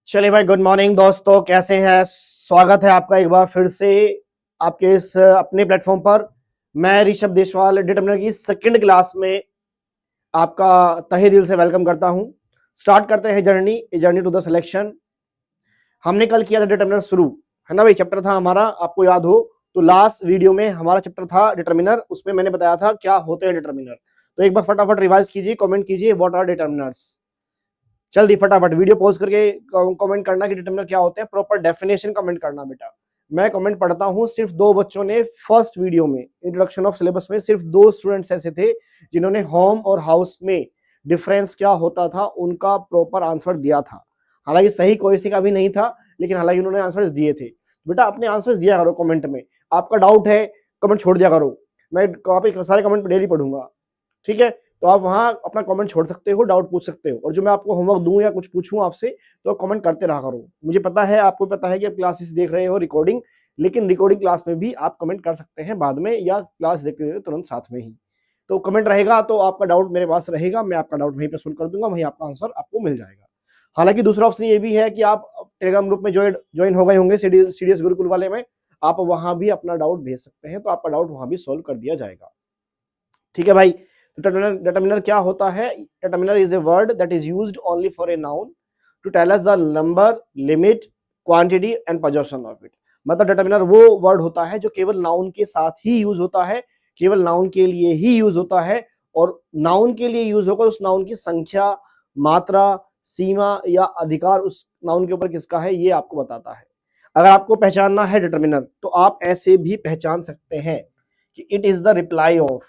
चलिए भाई, good morning दोस्तों, कैसे हैं? स्वागत है आपका एक बार फिर से आपके इस अपने प्लेटफॉर्म पर। मैं ऋषभ देशवाल डिटर्मिनर की सेकंड क्लास में आपका तहे दिल से वेलकम करता हूं। स्टार्ट करते हैं जर्नी टू द सिलेक्शन। हमने कल किया था डिटर्मिनर शुरू, है ना भाई? चैप्टर था हमारा, आपको याद हो तो लास्ट वीडियो में हमारा चैप्टर था डिटर्मिनर। उसमें मैंने बताया था क्या होते हैं डिटर्मिनर। तो एक बार फटाफट रिवाइज कीजिए, कमेंट कीजिए व्हाट आर डिटर्मिनर्स। जल्दी फटाफट वीडियो पॉज करके कमेंट करना कि डिटर्मिनर क्या होते हैं, प्रॉपर डेफिनेशन कमेंट करना बेटा। मैं कमेंट पढ़ता हूं। सिर्फ दो बच्चों ने फर्स्ट वीडियो में इंट्रोडक्शन ऑफ सिलेबस में, सिर्फ दो स्टूडेंट्स ऐसे थे जिन्होंने होम और हाउस में डिफरेंस क्या होता था उनका प्रॉपर आंसर दिया था। हालांकि सही कोई सी का भी नहीं था, लेकिन हालांकि उन्होंने आंसर दिए थे। बेटा अपने आंसर दिया करो कमेंट में। आपका डाउट है कमेंट छोड़ दिया करो, मैं वहाँ पे सारे कमेंट डेली पढ़ूंगा। ठीक है, तो आप वहां अपना कमेंट छोड़ सकते हो, डाउट पूछ सकते हो, और जो मैं आपको होमवर्क दूं या कुछ पूछूं आपसे तो कमेंट करते रहा करो। मुझे पता है, आपको पता है कि आप क्लासेस देख रहे हो रिकॉर्डिंग, लेकिन रिकॉर्डिंग क्लास में भी आप कमेंट कर सकते हैं बाद में, या क्लास देखते हुए तुरंत साथ में ही। तो कमेंट रहेगा तो आपका डाउट मेरे पास रहेगा, मैं आपका डाउट वहीं पर सोल्व कर दूंगा, वहीं आपका आंसर आपको मिल जाएगा। हालांकि दूसरा ऑप्शन ये भी है कि आप टेलीग्राम ग्रुप में ज्वाइन हो गए होंगे सीडीएस गुरुकुल वाले में, आप वहां भी अपना डाउट भेज सकते हैं, तो आपका डाउट वहां भी सोल्व कर दिया जाएगा। ठीक है भाई। तो डिटर्मिनर क्या होता है? Determiner is a word that is used only for a noun to tell us the number, limit, quantity and position of it. मतलब डिटर्मिनर वो वर्ड होता है जो केवल नाउन के साथ ही यूज होता है, केवल नाउन के लिए ही यूज होता है, और नाउन के लिए यूज होकर उस नाउन की संख्या, मात्रा, सीमा या अधिकार उस नाउन के ऊपर किसका है ये आपको बताता है। अगर आपको पहचानना है डिटर्मिनर तो आप ऐसे भी पहचान सकते हैं कि it is the reply off,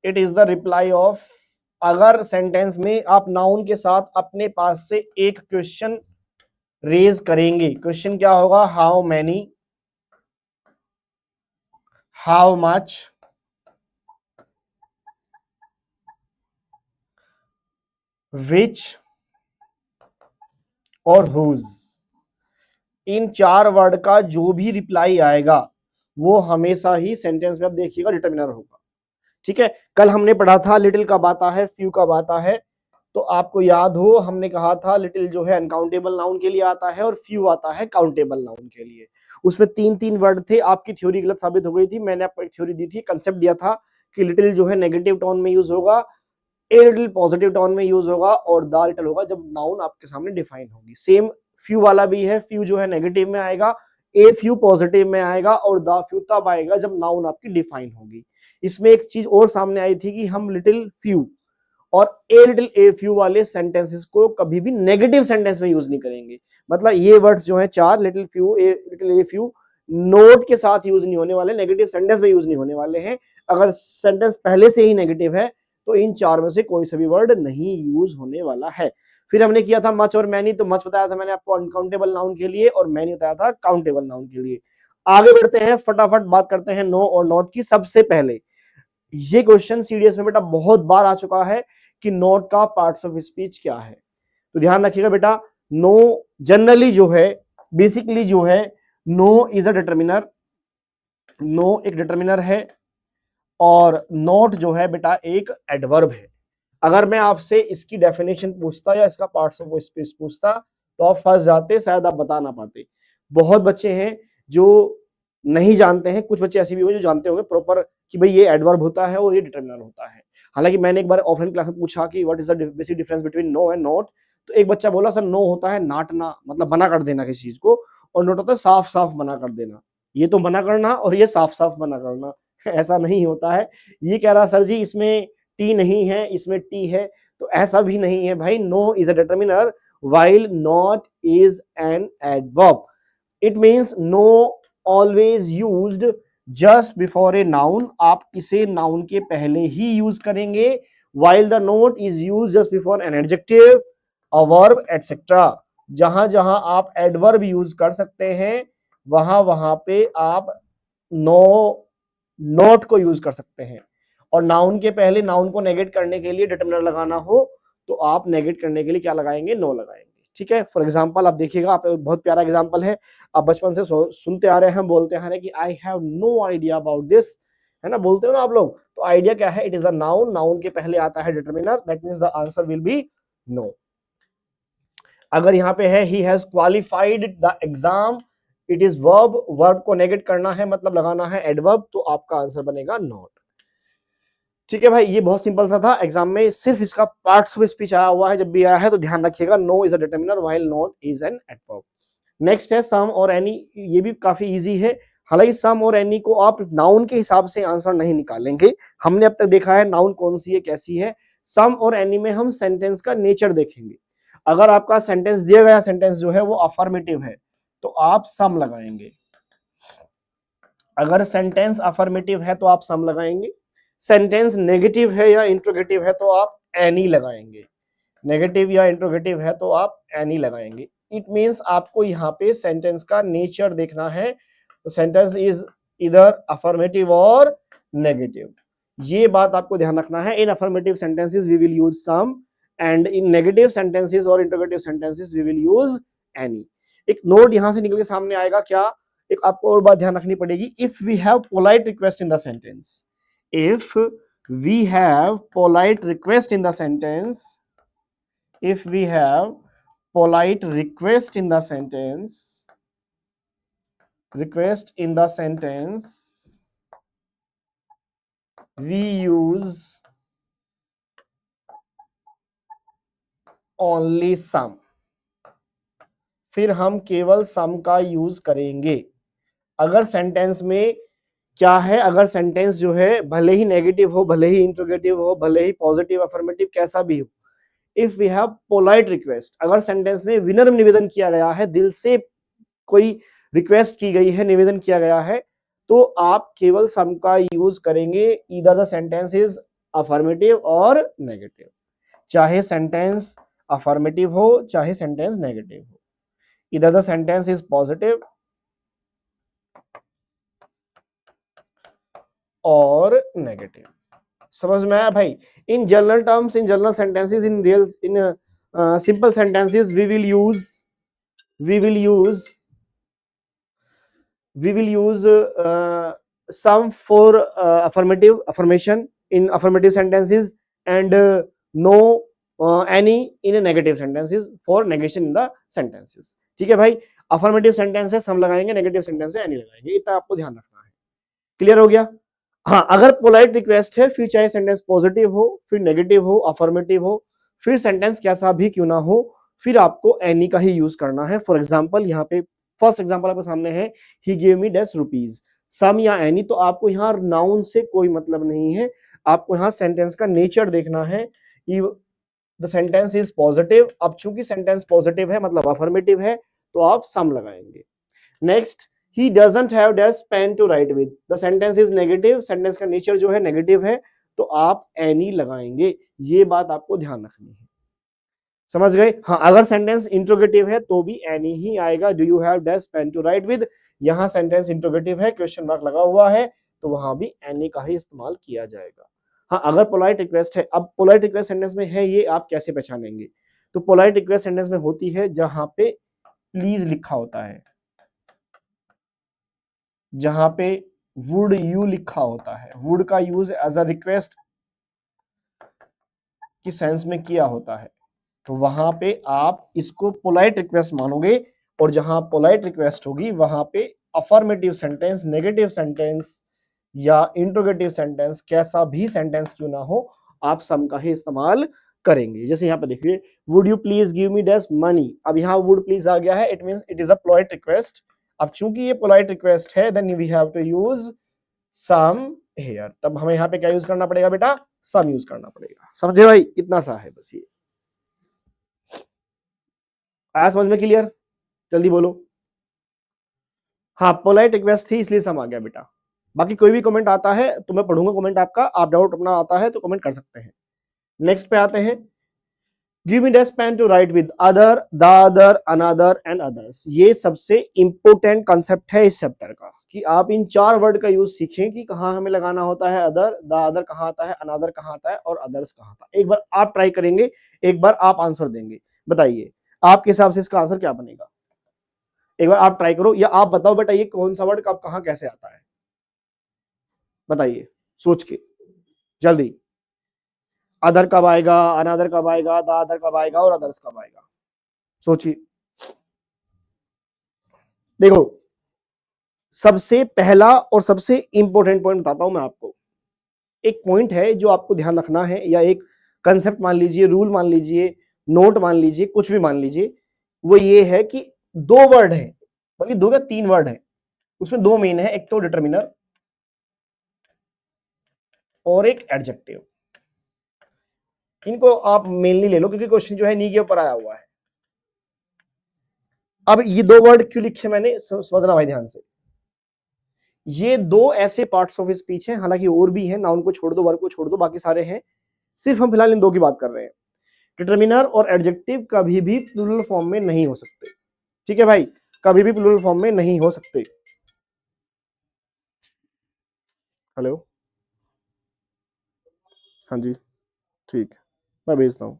it is the reply off. अगर सेंटेंस में आप नाउन के साथ अपने पास से एक क्वेश्चन रेज करेंगे, क्वेश्चन क्या होगा? हाउ मैनी, हाउ मच, विच और हुज। इन चार वर्ड का जो भी रिप्लाई आएगा वो हमेशा ही सेंटेंस में आप देखिएगा डिटर्मिनर होगा। ठीक है, कल हमने पढ़ा था लिटिल कब आता है, फ्यू कब आता है। तो आपको याद हो हमने कहा था लिटिल जो है अनकाउंटेबल नाउन के लिए आता है और फ्यू आता है काउंटेबल नाउन के लिए। उसमें तीन तीन वर्ड थे। आपकी थ्योरी गलत साबित हो गई थी। मैंने आपको एक थ्योरी दी थी, कंसेप्ट दिया था कि लिटिल जो है नेगेटिव टोन में यूज होगा, ए लिटिल पॉजिटिव टोन में यूज होगा, और द लिटिल होगा जब नाउन आपके सामने डिफाइन होगी। सेम फ्यू वाला भी है, फ्यू जो है नेगेटिव में आएगा, ए फ्यू पॉजिटिव में आएगा, और द फ्यू तब आएगा जब नाउन आपकी डिफाइन होगी। इसमें एक चीज और सामने आई थी कि हम लिटिल फ्यू और ए लिटिल ए फ्यू वाले सेंटेंसेस को कभी भी नेगेटिव सेंटेंस में यूज नहीं करेंगे। मतलब ये वर्ड्स जो है चार, little few, a little a few, note के साथ यूज नहीं होने वाले, नेगेटिव सेंटेंस में यूज नहीं होने वाले हैं। अगर सेंटेंस पहले से ही नेगेटिव है तो इन चार में से कोई सा भी वर्ड नहीं यूज होने वाला है। फिर हमने किया था मच और मैनी। तो मच बताया था मैंने आपको अनकाउंटेबल नाउन के लिए, और मैनी बताया था काउंटेबल नाउन के लिए। आगे बढ़ते हैं, फटाफट बात करते हैं नो और नॉट की। सबसे पहले ये क्वेश्चन सीडीएस में बेटा बहुत बार आ चुका है कि नोट का पार्ट्स ऑफ स्पीच क्या है। तो ध्यान रखिएगा बेटा, नो जनरली जो है, बेसिकली जो है, no is a determiner. No एक डिटर्मिनर है, और नॉट जो है बेटा एक एडवर्ब है। अगर मैं आपसे इसकी डेफिनेशन पूछता या इसका पार्ट्स ऑफ स्पीच पूछता तो आप फंस जाते, शायद आप बता ना पाते। बहुत बच्चे हैं जो नहीं जानते हैं, कुछ बच्चे ऐसे भी होंगे जो जानते होंगे प्रॉपर कि भाई ये एडवर्ब होता है और ये डिटर्मिनर होता है। हालांकि मैंने एक बार ऑफलाइन क्लास में पूछा कि what is the basic difference between no and not, तो एक बच्चा बोला सर नो होता है नाटना, मतलब मना कर देना किसी चीज को, और नॉट होता है साफ साफ मना कर देना। ये तो मना करना और ये साफ साफ मना करना ऐसा नहीं होता है। ये कह रहा सर जी इसमें टी नहीं है, इसमें टी है, तो ऐसा भी नहीं है भाई। No is a determiner while not is an adverb. It means no always used just before a noun. आप इसे नाउन के पहले ही यूज करेंगे, while the note is used just before an adjective, a verb, etc. जहां जहां आप adverb use कर सकते हैं वहां वहां पे आप नो नोट को यूज कर सकते हैं। और नाउन के पहले नाउन को नेगेट करने के लिए डिटर्मिनर लगाना हो तो आप नेगेट करने के लिए क्या लगाएंगे? नो लगाएंगे। ठीक है, फॉर एग्जांपल आप देखिएगा, आप बहुत प्यारा एग्जांपल है, आप बचपन से सुनते आ रहे हैं, बोलते आ रहे हैं कि I have no idea about this, है ना, बोलते हो ना आप लोग। तो आइडिया क्या है? It is a noun, noun के पहले आता है determiner, that means the answer will be no. अगर यहाँ पे है he has qualified the exam, it is verb, verb को नेगेट करना है मतलब लगाना है एडवर्ब, तो आपका आंसर बनेगा नॉट। ठीक है भाई, ये बहुत सिंपल सा था, एग्जाम में सिर्फ इसका पार्ट्स ऑफ स्पीच आया हुआ है, जब भी आया है तो ध्यान रखिएगा, no is a determiner while not is an adverb. Next है सम और एनी, ये भी काफी इजी है। हालांकि सम और एनी को आप नाउन के हिसाब से आंसर नहीं निकालेंगे, हमने अब तक देखा है नाउन कौन सी है कैसी है। सम और एनी में हम सेंटेंस का नेचर देखेंगे। अगर आपका सेंटेंस दिया गया सेंटेंस जो है वो अफर्मेटिव है तो आप सम लगाएंगे, अगर सेंटेंस अफर्मेटिव है तो आप सम लगाएंगे, सेंटेंस नेगेटिव है या इंट्रोगेटिव है तो आप एनी लगाएंगे, नेगेटिव या इंट्रोगेटिव है तो आप एनी लगाएंगे। इट मींस आपको यहाँ पे सेंटेंस का नेचर देखना है, तो सेंटेंस इज इधर अफर्मेटिव और नेगेटिव, ये बात आपको ध्यान रखना है। In affirmative sentences we will use some and in negative sentences और interrogative sentences we will use any. एक नोट यहां से निकल के सामने आएगा क्या, एक आपको और बात ध्यान रखनी पड़ेगी, if we have polite request in the sentence, if we have polite request in the sentence, if we have polite request in the sentence, request in the sentence, we use only some, फिर हम केवल सम का use करेंगे। अगर sentence में क्या है, अगर सेंटेंस जो है भले ही नेगेटिव हो, भले ही इंट्रोगेटिव हो, भले ही पॉजिटिव अफर्मेटिव कैसा भी हो, if we have polite request, अगर सेंटेंस में विनम्र निवेदन किया गया है, दिल से कोई रिक्वेस्ट की गई है, निवेदन किया गया है, तो आप केवल सम का यूज करेंगे, either the sentence is affirmative और नेगेटिव, चाहे सेंटेंस अफर्मेटिव हो चाहे सेंटेंस नेगेटिव हो, either the sentence is positive और नेगेटिव। समझ में आया भाई? In general terms, in general sentences, in real, in simple sentences we will use we will use some for affirmative affirmation in affirmative sentences and no any in a negative sentences for negation in the sentences। ठीक है भाई, affirmative sentences हम लगाएंगे, negative sentence any लगाएंगे, इतना आपको ध्यान रखना है। क्लियर हो गया? हाँ, अगर पोलाइट रिक्वेस्ट है, फिर चाहे सेंटेंस पॉजिटिव हो, फिर नेगेटिव हो, अफर्मेटिव हो, फिर सेंटेंस कैसा भी क्यों ना हो, फिर आपको एनी का ही यूज करना है। फॉर एग्जाम्पल यहाँ पे फर्स्ट एग्जाम्पल आपके सामने है, ही गिव मी 10 रुपीज, सम या एनी, तो आपको यहाँ नाउन से कोई मतलब नहीं है, आपको यहाँ सेंटेंस का नेचर देखना है। द सेंटेंस इज पॉजिटिव, अब चूंकि सेंटेंस पॉजिटिव है मतलब अफर्मेटिव है तो आप सम लगाएंगे। Next, he doesn't have dash pen to write with, the sentence is negative, sentence का नेचर जो है नेगेटिव है तो आप any लगाएंगे, ये बात आपको ध्यान रखनी है। समझ गए? हाँ, अगर सेंटेंस इंट्रोगेटिव है तो भी any ही आएगा, do you have dash pen to write with, यहां सेंटेंस इंट्रोगेटिव है, क्वेश्चन मार्क लगा हुआ है तो वहां भी any का ही इस्तेमाल किया जाएगा। हाँ, अगर पोलाइट रिक्वेस्ट है, अब पोलाइट रिक्वेस्ट सेंटेंस में है, ये आप कैसे पहचानेंगे? तो पोलाइट रिक्वेस्ट सेंटेंस में होती है जहां पे प्लीज लिखा होता है, जहां पे वुड यू लिखा होता है, वुड का यूज एज अ रिक्वेस्ट की सेंस में किया होता है, तो वहां पे आप इसको पोलाइट रिक्वेस्ट मानोगे, और जहां पोलाइट रिक्वेस्ट होगी वहां पे अफर्मेटिव सेंटेंस, नेगेटिव सेंटेंस या इंट्रोगेटिव सेंटेंस, कैसा भी सेंटेंस क्यों ना हो, आप सम का ही इस्तेमाल करेंगे। जैसे यहाँ पे देखिए, would you please give me dash money, अब यहाँ वुड प्लीज आ गया है, it means it is a polite request. अब चूंकि ये पोलाइट रिक्वेस्ट है, then we have to use some here, तब हमें यहाँ पे क्या यूज करना पड़ेगा बेटा? सम यूज करना पड़ेगा। समझे भाई? इतना सा है बस, ये आया समझ में? क्लियर? जल्दी बोलो। हाँ, पोलाइट रिक्वेस्ट थी इसलिए सम आ गया बेटा। बाकी कोई भी कमेंट आता है तो मैं पढ़ूंगा कमेंट आपका, आप डाउट अपना आता है तो कमेंट कर सकते हैं। नेक्स्ट पे आते हैं, give me dash pen to write with, other, the other, another and others, ये सबसे इंपोर्टेंट कंसेप्ट है इस चैप्टर का, कि आप इन चार वर्ड का यूज सीखें कि कहाँ हमें लगाना होता है अदर, द अदर कहाँ आता है, अनदर कहाँ आता है और अदर्स कहाँ आता है। एक बार आप ट्राई करेंगे, एक बार आप आंसर देंगे, बताइए आपके हिसाब से इसका आंसर क्या बनेगा? एक बार आप ट्राई करो, या आप बताओ बेटा ये कौन सा वर्ड कब कहाँ कैसे आता है, बताइए सोच के जल्दी। अदर कब आएगा, अनदर कब आएगा, द अदर कब आएगा और अदर्स कब आएगा? सोचिए, देखो सबसे पहला और सबसे इंपॉर्टेंट पॉइंट बताता हूं मैं आपको। एक पॉइंट है जो आपको ध्यान रखना है, या एक कंसेप्ट मान लीजिए, रूल मान लीजिए, नोट मान लीजिए, कुछ भी मान लीजिए, वो ये है कि दो वर्ड है, बल्कि दो या तीन वर्ड है, उसमें दो मेन है, एक तो डिटर्मिनर और एक एडजेक्टिव। इनको आप मेनली ले लो क्योंकि क्वेश्चन जो है नी के ऊपर आया हुआ है। अब ये दो वर्ड क्यों लिखे मैंने, समझना भाई ध्यान से। ये दो ऐसे पार्ट्स ऑफ स्पीच हैं, हालांकि और भी हैं, नाउन को छोड़ दो, वर्ब को छोड़ दो, बाकी सारे हैं, सिर्फ हम फिलहाल इन दो की बात कर रहे हैं। डिटर्मिनर और एडजेक्टिव कभी भी प्लूरल फॉर्म में नहीं हो सकते, ठीक है भाई, कभी भी प्लूरल फॉर्म में नहीं हो सकते। हेलो, हाँ जी, ठीक, मैं भेजता हूँ।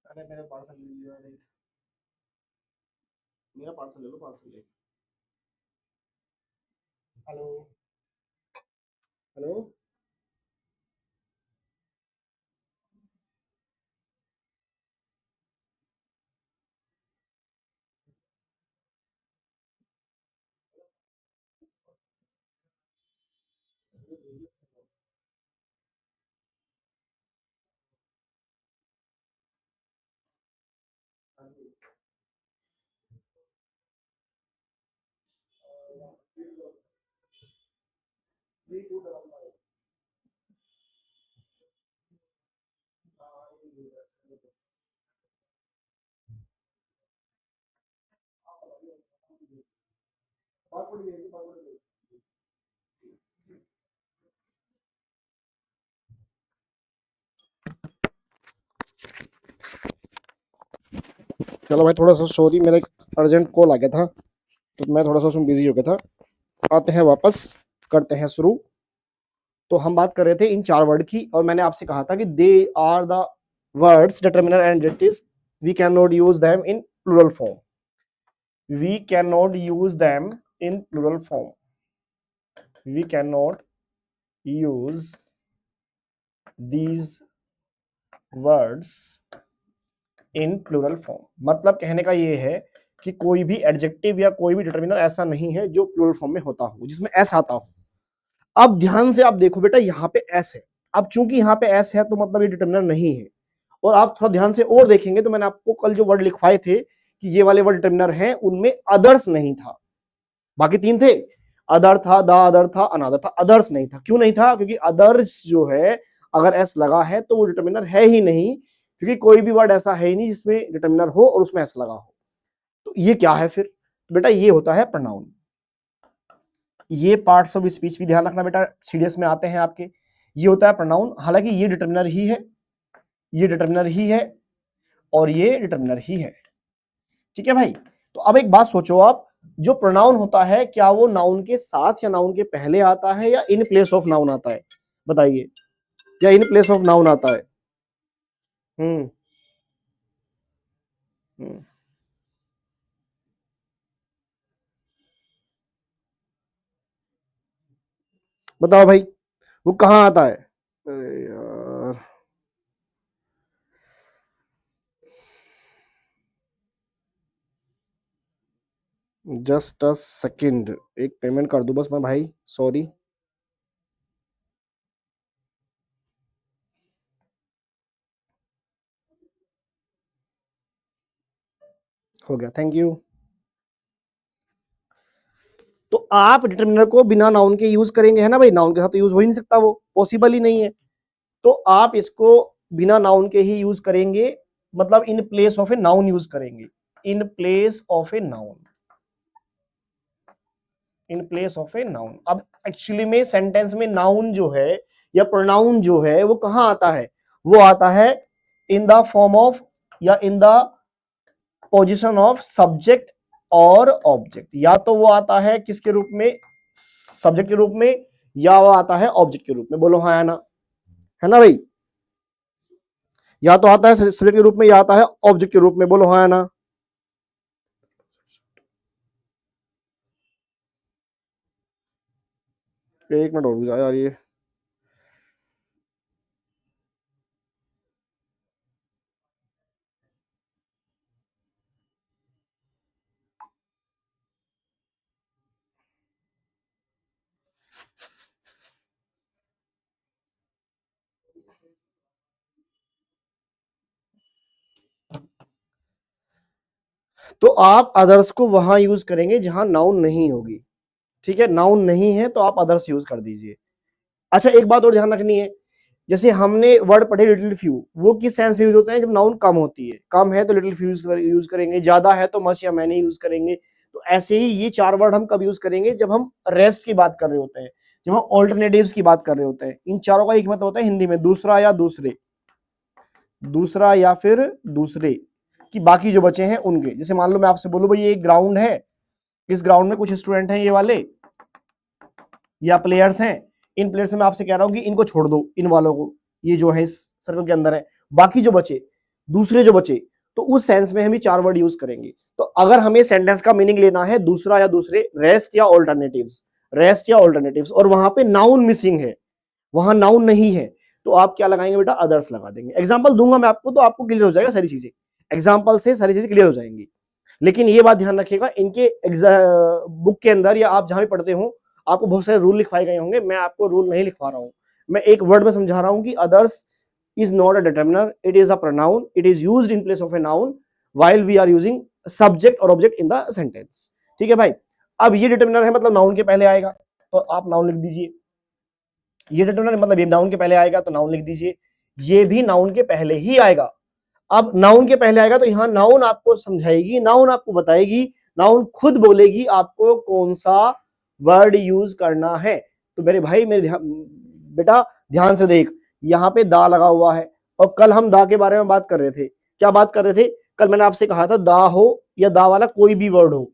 अरे मेरा पार्सल ले लिया, अरे मेरा पार्सल ले लो, पार्सल ले। हेलो, हेलो, चलो भाई, थोड़ा सा सॉरी, मेरा एक अर्जेंट कॉल आ गया था, तो मैं थोड़ा सा उसमें बिजी हो गया था। आते हैं वापस, करते हैं शुरू। तो हम बात कर रहे थे इन चार वर्ड की, और मैंने आपसे कहा था कि they are the words determiner and adjectives, we can not use them in plural form, we can not use them in plural form, we can not use these words in plural form. मतलब कहने का ये है कि कोई भी adjective या कोई भी डिटर्मिनर ऐसा नहीं है जो प्लूरल फॉर्म में होता हो, जिसमें एस आता हो। अब ध्यान से आप देखो बेटा, यहाँ पे एस है, अब चूंकि यहाँ पे एस है तो मतलब ये डिटर्मिनर नहीं है। और आप थोड़ा ध्यान से और देखेंगे तो मैंने आपको कल जो वर्ड लिखवाए थे कि ये वाले वर्ड डिटर्मिनर हैं, उनमें अदर्स नहीं था, बाकी तीन थे, अदर था, द अदर था, अनदर था, अदर्स नहीं था। क्यों नहीं था? क्योंकि अदर्स जो है, अगर एस लगा है तो वो डिटर्मिनर है ही नहीं, क्योंकि कोई भी वर्ड ऐसा है ही नहीं जिसमें डिटर्मिनर हो और उसमें एस लगा हो। तो ये क्या है फिर? बेटा ये होता है प्रोनाउन। ये पार्ट्स ऑफ स्पीच भी ध्यान रखना बेटा, सीडीएस में आते हैं आपके। ये होता है प्रोनाउन, हालांकि ये डिटर्मिनर ही है, ये डिटर्मिनर ही है, और ये डिटर्मिनर ही है। ठीक है भाई? तो अब एक बात सोचो आप, जो प्रोनाउन होता है क्या वो नाउन के साथ या नाउन के पहले आता है या इन प्लेस ऑफ नाउन आता है? बताइए, या इन प्लेस ऑफ नाउन आता है? हम्म हम्म, बताओ भाई, वो कहाँ आता है? अरे यार, जस्ट अ सेकंड, एक पेमेंट कर दूं बस मैं भाई, सॉरी। हो गया, थैंक यू। तो आप डिटरमिनर को बिना नाउन के यूज करेंगे, है ना भाई, नाउन के साथ तो यूज हो ही नहीं सकता, वो पॉसिबल ही नहीं है। तो आप इसको बिना नाउन के ही यूज करेंगे, मतलब in place of a noun use करेंगे, in place of a noun, in place of a noun. अब एक्चुअली में सेंटेंस में नाउन जो है या प्रोनाउन जो है वो कहां आता है, वो आता है इन द फॉर्म ऑफ या in the position of subject और ऑब्जेक्ट। या तो वो आता है किसके रूप में, सब्जेक्ट के रूप में, या वो आता है ऑब्जेक्ट के रूप में। बोलो हाँ या ना, है ना भाई। या तो आता है सब्जेक्ट के रूप में या आता है ऑब्जेक्ट के रूप में। बोलो हाँ या ना। एक मिनट और रुक जाओ यार, ये तो आप अदर्स को वहां यूज करेंगे जहां नाउन नहीं होगी। ठीक है, नाउन नहीं है तो आप अदर्स यूज कर दीजिए। अच्छा, एक बात और ध्यान रखनी है, जैसे हमने वर्ड पढ़े लिटिल फ्यू, वो किस सेंस में यूज होते हैं, जब नाउन कम होती है, कम है तो लिटिल फ्यू यूज करेंगे, ज्यादा है तो मच या मैनी यूज करेंगे। तो ऐसे ही ये चार वर्ड हम कब यूज करेंगे, जब हम रेस्ट की बात कर रहे होते हैं, जब हम ऑल्टरनेटिव्स की बात कर रहे होते हैं। इन चारों का एक मतलब होता है हिंदी में दूसरा या दूसरे, दूसरा या फिर दूसरे, कि बाकी जो बचे हैं उनके। जैसे मान लो मैं आपसे बोलूं भाई ये एक ग्राउंड है, इस ग्राउंड में कुछ स्टूडेंट हैं ये वाले या प्लेयर्स हैं, इन प्लेयर्स में मैं आपसे कह रहा हूं कि इनको छोड़ दो, इन वालों को, ये जो है इस सर्कल के अंदर है, बाकी जो बचे, दूसरे जो बचे, तो उस सेंस में हम ये चार वर्ड यूज करेंगे। तो अगर हमें सेंटेंस का मीनिंग लेना है दूसरा या दूसरे, रेस्ट या ऑल्टरनेटिव्स, रेस्ट या ऑल्टरनेटिव्स, और वहां पे नाउन मिसिंग है, वहां नाउन नहीं है, तो आप क्या लगाएंगे बेटा, अदर्स लगा देंगे। एग्जाम्पल दूंगा मैं आपको तो आपको क्लियर हो जाएगा सारी चीजें, एग्जाम्पल से सारी चीजें क्लियर हो जाएंगी। लेकिन ये बात ध्यान रखिएगा, इनके बुक के अंदर या आप जहां भी पढ़ते हो आपको बहुत सारे रूल लिखवाए गए होंगे, मैं आपको रूल नहीं लिखवा रहा हूं, मैं एक वर्ड में समझा रहा हूं कि others is not a determiner, it is a pronoun, it is used in place of a noun while we are using subject और ऑब्जेक्ट इन द सेंटेंस। ठीक है भाई। अब ये डिटरमिनर है, मतलब नाउन के पहले आएगा, तो आप नाउन लिख दीजिए। ये डिटरमिनर मतलब ये नाउन के पहले आएगा तो नाउन लिख दीजिए, ये भी नाउन के पहले ही आएगा। अब नाउन के पहले आएगा तो यहां नाउन आपको समझाएगी, नाउन आपको बताएगी, नाउन खुद बोलेगी आपको कौन सा वर्ड यूज करना है। तो मेरे भाई मेरे बेटा ध्यान से देख, यहाँ पे दा लगा हुआ है, और कल हम दा के बारे में बात कर रहे थे। क्या बात कर रहे थे, कल मैंने आपसे कहा था दा हो या दा वाला कोई भी वर्ड हो,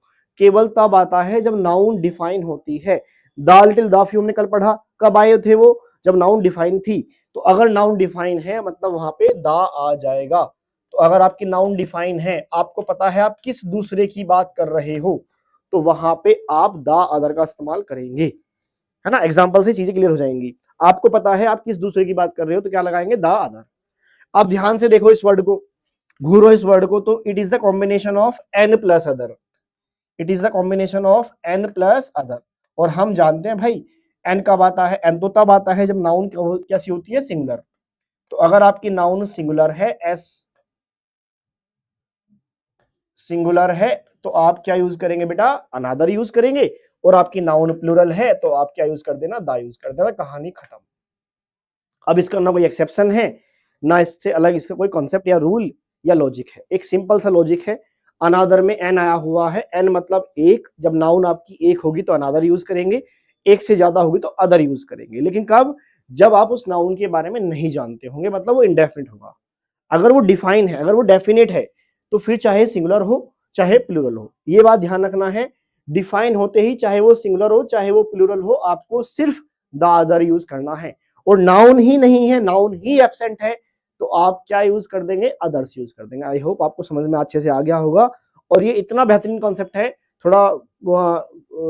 केवल तब आता है जब नाउन डिफाइन होती है। दा लिटिल दा फ्यू हमने कल पढ़ा, कब आए थे वो, जब नाउन डिफाइन थी। तो अगर नाउन डिफाइन है मतलब वहां पे दा आ जाएगा। तो अगर आपकी नाउन डिफाइन है, आपको पता है आप किस दूसरे की बात कर रहे हो, तो वहां पे आप द अदर का इस्तेमाल करेंगे, है ना। एग्जांपल से चीजें क्लियर हो जाएंगी। आपको पता है आप किस दूसरे की बात कर रहे हो तो क्या लगाएंगे, द अदर। अब ध्यान से देखो इस वर्ड को, घूरो इस वर्ड को, तो it is the combination of an plus other, it is the combination of an plus other. और हम जानते हैं भाई एन कब आता है, एन तो तब आता है जब नाउन कैसी होती है, सिंगुलर। तो अगर आपकी नाउन सिंगुलर है, एस सिंगुलर है, तो आप क्या यूज करेंगे बेटा, अनादर यूज करेंगे। और आपकी नाउन प्लूरल है तो आप क्या यूज कर देना, दा यूज कर देना, कहानी खत्म। अब इसका ना कोई एक्सेप्शन है ना इससे अलग इसका कोई कॉन्सेप्ट या रूल या लॉजिक है, एक सिंपल सा लॉजिक है। अनादर में एन आया हुआ है, एन मतलब एक, जब नाउन आपकी एक होगी तो अनादर यूज करेंगे, एक से ज्यादा होगी तो अदर यूज करेंगे। लेकिन कब, जब आप उस नाउन के बारे में नहीं जानते होंगे, मतलब वो इंडेफिनिट होगा। अगर वो डिफाइन है, अगर वो डेफिनेट है, तो फिर चाहे सिंगुलर हो चाहे प्लूरल हो, ये बात ध्यान रखना है। डिफाइन होते ही चाहे वो सिंगुलर हो चाहे वो प्लूरल हो, आपको सिर्फ द अदर यूज करना है। और नाउन ही नहीं है, नाउन ही एब्सेंट है, तो आप क्या यूज कर देंगे, अदर्स यूज कर देंगे। आई होप आपको समझ में अच्छे से आ गया होगा। और ये इतना बेहतरीन कॉन्सेप्ट है, थोड़ा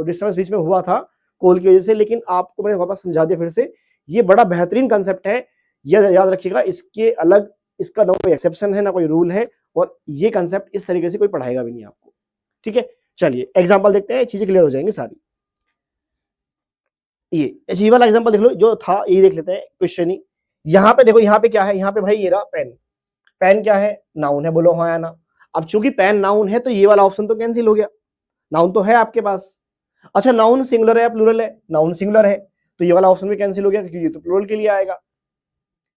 डिस्टर्बेंस बीच में हुआ था कॉल की वजह से, लेकिन आपको मैंने वापस समझा दिया फिर से। ये बड़ा बेहतरीन कॉन्सेप्ट है, ये याद रखिएगा। इसके अलग इसका ना कोई एक्सेप्शन है ना कोई रूल है, और ये कंसेप्ट इस तरीके से कोई पढ़ाएगा भी नहीं आपको। ठीक है, चलिए एग्जांपल देखते हैं, चीजें क्लियर हो जाएंगी सारी। ये वाला एग्जांपल देख लो जो था, ये देख लेते हैं क्वेश्चन ही। यहाँ पे देखो, यहाँ पे क्या है, यहाँ पे भाई ये रहा पेन। पेन क्या है, नाउन है, बोलो हाँ या ना। अब चूंकि पेन नाउन है तो ये वाला ऑप्शन तो कैंसिल हो गया, नाउन तो है आपके पास। अच्छा नाउन सिंगुलर है या प्लूरल है, नाउन सिंगुलर है, तो ये वाला ऑप्शन भी कैंसिल हो गया क्योंकि ये तो प्लूरल के लिए आएगा,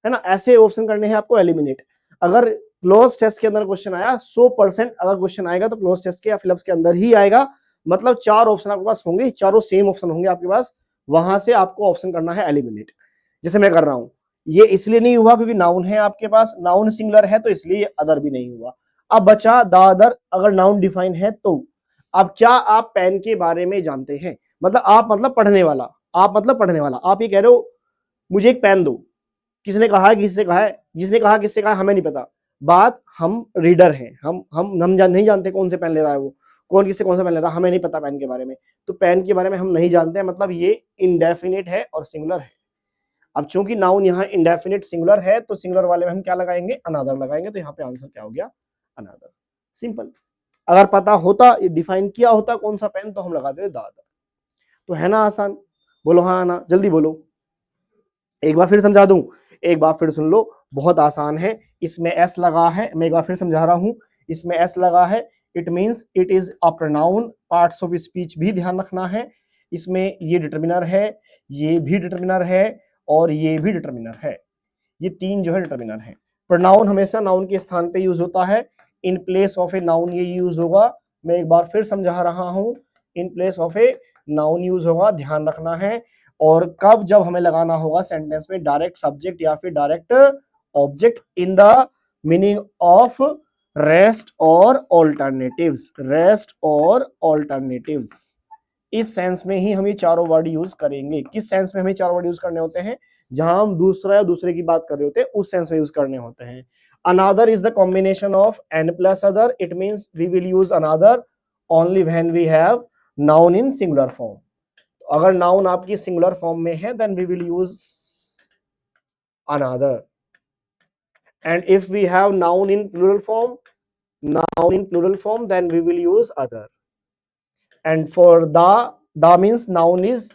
है ना। ऐसे ऑप्शन करने हैं आपको एलिमिनेट। अगर क्लोज टेस्ट के अंदर क्वेश्चन आया 100%, अगर क्वेश्चन आएगा तो क्लोज टेस्ट के या फिलअप्स के अंदर ही आएगा, मतलब 4 ऑप्शन आपके पास होंगे, चारों सेम ऑप्शन होंगे आपके पास, वहां से आपको ऑप्शन करना है एलिमिनेट, जैसे मैं कर रहा हूं। ये इसलिए नहीं हुआ क्योंकि नाउन है आपके पास, नाउन सिंगुलर है तो इसलिए अदर भी नहीं हुआ। अब बचा द अदर, अगर नाउन डिफाइन है तो। अब क्या आप पेन के बारे में जानते हैं, मतलब आप मतलब पढ़ने वाला, आप मतलब पढ़ने वाला, आप ये कह रहे हो मुझे एक पेन दो, किसने कहा है, किससे कहा है, जिसने कहा किससे कहा हमें नहीं पता, बात हम रीडर हैं, नहीं जानते कौन से पेन ले रहा है वो, कौन किससे कौन सा पेन ले रहा है, हमें नहीं पता पेन के बारे में। तो पेन के बारे में हम नहीं जानते हैं, मतलब ये इंडेफिनिट है और सिंगुलर है। अब चूंकि नाउन यहाँ इंडेफिनिट सिंगुलर है तो सिंगुलर वाले में हम क्या लगाएंगे, अनदर लगाएंगे, तो यहाँ पे आंसर क्या हो गया, अनदर। सिंपल। अगर पता होता, डिफाइन किया होता कौन सा पेन, तो हम लगा देते द अदर। तो है ना आसान, बोलो हाँ ना, जल्दी बोलो। एक बार फिर समझा दूं, एक बार फिर सुन लो, बहुत आसान है। इसमें एस लगा है, मैं एक बार फिर समझा रहा हूं, इसमें एस लगा है, it means it is a pronoun, parts of speech भी ध्यान रखना है। इसमें ये डिटर्मिनर है, ये भी डिटर्मिनर है, और ये भी डिटर्मिनर है, ये तीन जो है डिटर्मिनर है। प्रोनाउन हमेशा नाउन के स्थान पे यूज होता है, इन प्लेस ऑफ ए नाउन ये यूज होगा। मैं एक बार फिर समझा रहा हूं, इन place of a noun use होगा, ध्यान रखना है। और कब, जब हमें लगाना होगा सेंटेंस में डायरेक्ट सब्जेक्ट या फिर direct object in the meaning of rest और ऑल्टरनेटिव्स, रेस्ट और ऑल्टरनेटिव्स, इस सेंस में ही हम ये चारों वर्ड यूज करेंगे। किस सेंस में हमें चारों वर्ड यूज करने होते हैं, जहां हम दूसरा या दूसरे की बात कर रहे होते हैं उस सेंस में यूज करने होते हैं। Another is the combination of an plus other, it means we will use another only when we have noun in singular form. अगर नाउन आपकी सिंगुलर फॉर्म में है then we will use another, and if we have noun in plural form, then we will use other. And for the means noun is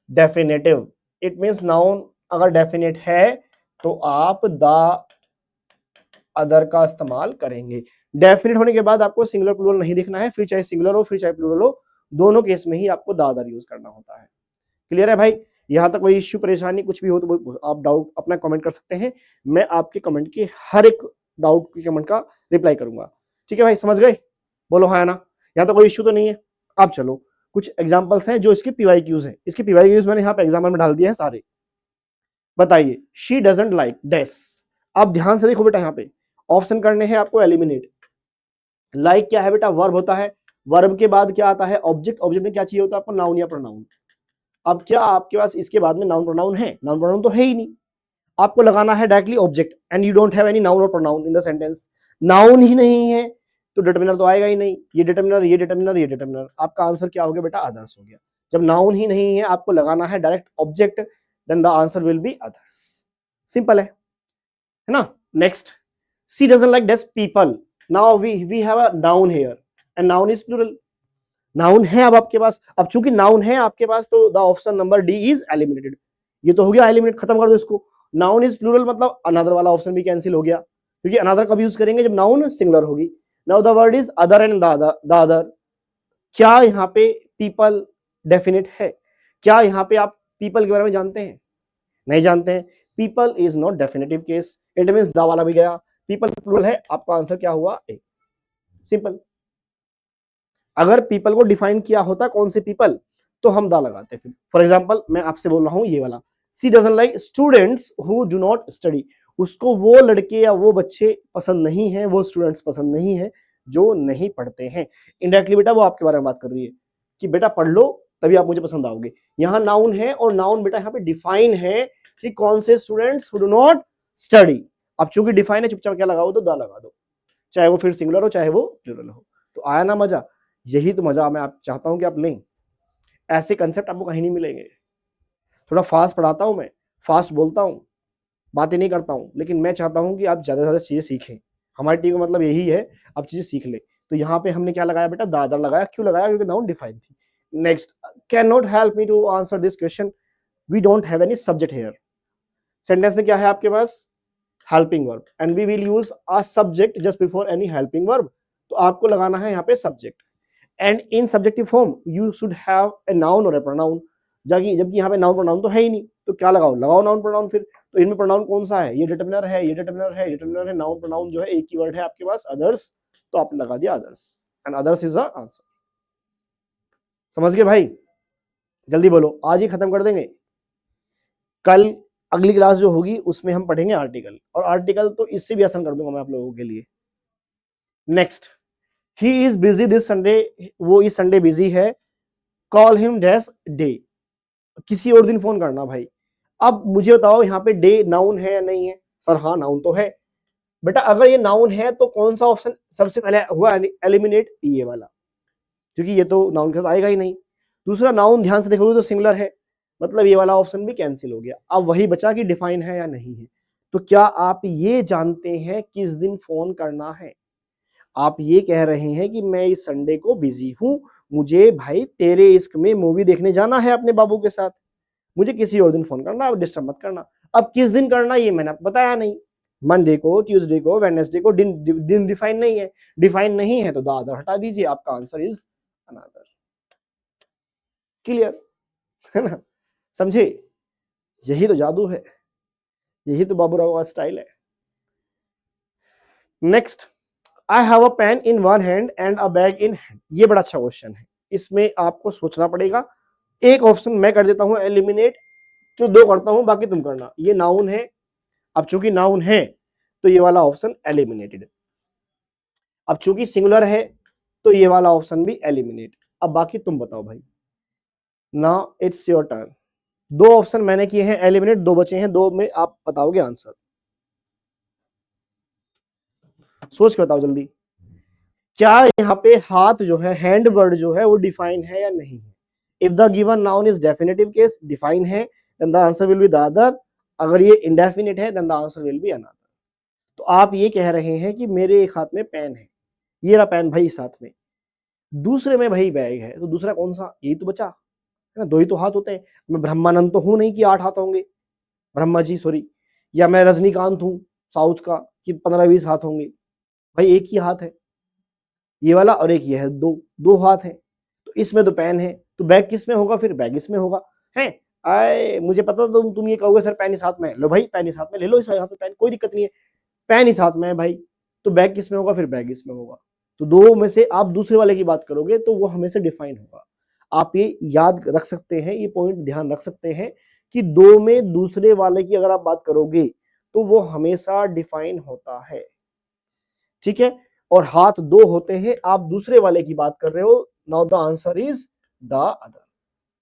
definitive, it means noun अगर definite है तो आप the other का इस्तेमाल करेंगे। Definite होने के बाद आपको सिंगुलर प्लूरल नहीं देखना है, फिर चाहे सिंगुलर हो फिर चाहे प्लूरल हो, दोनों केस में ही आपको द अदर यूज करना होता है। क्लियर है भाई, यहां तक कोई इश्यू परेशानी कुछ भी हो तो आप डाउट अपना कमेंट कर सकते हैं, मैं आपके कमेंट के हर एक डाउट की कमेंट का रिप्लाई करूंगा। ठीक है भाई, समझ गए, बोलो हाँ ना, यहाँ तो कोई इश्यू तो नहीं है। अब चलो कुछ एग्जांपल्स हैं जो इसके पीवाईक्यूज हैं, इसके पीवाईक्यूज मैंने यहाँ पे एग्जाम्पल में डाल दिए हैं सारे। बताइए, शी डजंट लाइक डैश। अब ध्यान से देखो बेटा, यहाँ पे ऑप्शन करने हैं आपको एलिमिनेट। लाइक क्या है बेटा, वर्ब होता है, वर्ब के बाद क्या आता है, ऑब्जेक्ट, ऑब्जेक्ट में क्या चाहिए होता है आपको, नाउन या प्रोनाउन। अब क्या आपके पास इसके बाद में नाउन प्रोनाउन है, नाउन प्रोनाउन तो है ही नहीं, आपको लगाना है directly object, and you don't have any noun और pronoun in the sentence. Noun ही नहीं है तो डिटर्मिनर तो आएगा ही नहीं, ये डिटर्मिनर, ये डिटर्मिनर, ये डिटर्मिनर, आपका आंसर क्या हो गया बेटा, अदर्स हो गया। जब नाउन ही नहीं है आपको लगाना है direct object, then the answer will be others. Simple है ना। Next, she doesn't like dash people. Now we have a noun here and noun is plural, noun है अब आपके पास, अब चूंकि नाउन है आपके पास तो the option number D is eliminated, ये तो हो गया एलिमिनेट, खत्म कर दो इसको। नाउन इज प्लूरल मतलब अनदर वाला ऑप्शन भी कैंसिल हो गया, क्योंकि अनदर कब यूज करेंगे, जब नाउन सिंगुलर होगी। Now the word is other and the other. क्या यहाँ पे पीपल डेफिनेट है, क्या यहाँ पे आप पीपल के बारे में जानते हैं, नहीं जानते हैं, people is not definitive case, it means the वाला भी गया, पीपल प्लूरल है, आपका आंसर क्या हुआ, ए। सिंपल। अगर पीपल को डिफाइन किया होता कौन से पीपल, तो हम दा लगाते फिर। फॉर एग्जाम्पल मैं आपसे बोल रहा हूं ये वाला, she doesn't like students who do not study. उसको वो लड़के या वो बच्चे पसंद नहीं है, वो स्टूडेंट्स पसंद नहीं है जो नहीं पढ़ते हैं। इनडायरेक्टली बेटा वो आपके बारे में बात कर रही है कि बेटा पढ़ लो तभी आप मुझे पसंद आओगे। यहाँ नाउन है और नाउन बेटा यहाँ पे डिफाइन है कि कौन से students who do not study. अब चूंकि डिफाइन है, चुपचाप क्या लगाओ, तो दा लगा दो, चाहे वो फिर सिंगुलर हो चाहे वो प्लूरल हो। तो आया ना मजा, यही तो मजा मैं आप चाहता हूं कि आप लें। ऐसे कंसेप्ट आपको कहीं नहीं मिलेंगे। थोड़ा फास्ट पढ़ाता हूं मैं, फास्ट बोलता हूं, बातें नहीं करता हूं, लेकिन मैं चाहता हूं कि आप ज्यादा से ज्यादा चीजें सीखें। हमारी टीम का मतलब यही है, आप चीजें सीख लें। तो यहाँ पे हमने क्या लगाया बेटा, दादर लगाया। क्यों लगाया? क्योंकि नाउन डिफाइन थी। Next, can not help me to answer this question, we don't have any subject here. Sentence में क्या है आपके पास? Helping verb, and we will use a subject just before any helping verb. तो आपको लगाना है यहाँ पे subject, and in subjective form you should have a noun और ए प्रोनाउन। जबकि यहाँ पे नाउन प्रोनाउन तो है ही नहीं, तो क्या लगाओ? लगाओ नाउन प्रोनाउन। फिर तो इनमें प्रोनाउन कौन सा है? ये डिटरमिनर है, ये डिटरमिनर है, ये डिटरमिनर है। नाउन प्रोनाउन जो है एक ही वर्ड है आपके पास, अदर्स, तो आपने लगा दिया others, and others is the answer. समझ गए भाई? जल्दी बोलो, आज ही खत्म कर देंगे। कल अगली क्लास जो होगी उसमें हम पढ़ेंगे आर्टिकल, और आर्टिकल तो इससे भी आसान कर दूंगा मैं आप लोगों के लिए। Next, he is busy this Sunday, वो इस संडे बिजी है। कॉल हिम डैश डे, किसी और दिन फोन करना भाई। अब मुझे बताओ यहाँ पे डे नाउन है या नहीं है? सर हाँ नाउन तो है। बेटा अगर ये नाउन है तो कौन सा ऑप्शन सबसे पहले हुआ एलिमिनेट? ये वाला, क्योंकि ये तो नाउन के साथ आएगा ही नहीं। दूसरा, नाउन ध्यान से देखोगे तो सिंगुलर है, मतलब ये वाला ऑप्शन भी कैंसिल हो गया। अब वही बचा कि डिफाइन है या नहीं है। तो क्या आप ये जानते हैं किस दिन फोन करना है? आप ये कह रहे हैं कि मैं इस संडे को बिजी हूं, मुझे भाई तेरे इश्क में मूवी देखने जाना है अपने बाबू के साथ, मुझे किसी और दिन फोन करना, अब डिस्टर्ब मत करना। अब किस दिन करना ये मैंने आपको बताया नहीं, मंडे को, ट्यूसडे को, वेडनेसडे को। दिन डिफाइन नहीं है, डिफाइन नहीं है तो द अदर हटा दीजिए, आपका आंसर इज अनदर। क्लियर है ना? समझे? यही तो जादू है, यही तो बाबू राव का स्टाइल है। Next, I have a pain in one hand and a bag in hand. ये बड़ा अच्छा क्वेश्चन है, इसमें आपको सोचना पड़ेगा। एक ऑप्शन मैं कर देता हूं एलिमिनेट, तो दो करता हूं, बाकी तुम करना। ये नाउन है, अब चूंकि नाउन है तो ये वाला ऑप्शन एलिमिनेटेड। अब चूंकि सिंगुलर है तो ये वाला ऑप्शन भी एलिमिनेट। अब बाकी तुम बताओ भाई। Now it's your turn. दो ऑप्शन मैंने किए हैं एलिमिनेट, दो बचे हैं, दो में आप बताओगे आंसर। सोच के बताओ जल्दी। क्या यहाँ पे हाथ जो है, हैंड वर्ड जो है वो डिफाइन है या नहीं है? If the given noun is definitive case, define है, then the answer will be the other. अगर ये इंडेफिनिट है then the answer will be another. तो आप ये कह रहे हैं कि मेरे एक हाथ में पेन है, ये रहा पेन भाई इस हाथ में, दूसरे में भाई बैग है, तो दूसरा कौन सा? यही तो बचा है ना, दो ही तो हाथ होते हैं। मैं ब्रह्मानंद तो हूं नहीं कि 8 हाथ होंगे, ब्रह्मा जी सॉरी, या मैं रजनीकांत हूं साउथ का कि 15-20 हाथ होंगे। भाई एक ही हाथ है ये वाला, और एक ये है, दो दो हाथ है। तो इसमें तो पेन है, तो बैग किस में होगा? फिर बैग इसमें होगा। है आए, मुझे पता था तुम ये कहोगे सर पेन इस हाथ में, लो भाई पेन इस हाथ में ले लो, इस हाथ में पेन, कोई दिक्कत नहीं है, पेन इस हाथ में है भाई। तो बैग किस में होगा? फिर बैग इसमें होगा। तो दो में से आप दूसरे वाले की बात करोगे तो वो हमेशा डिफाइन होगा। आप ये याद रख सकते हैं, ये पॉइंट ध्यान रख सकते हैं कि दो में दूसरे वाले की अगर आप बात करोगे तो वो हमेशा डिफाइन होता है। ठीक है? और हाथ दो होते हैं, आप दूसरे वाले की बात कर रहे हो। Now the answer is the other,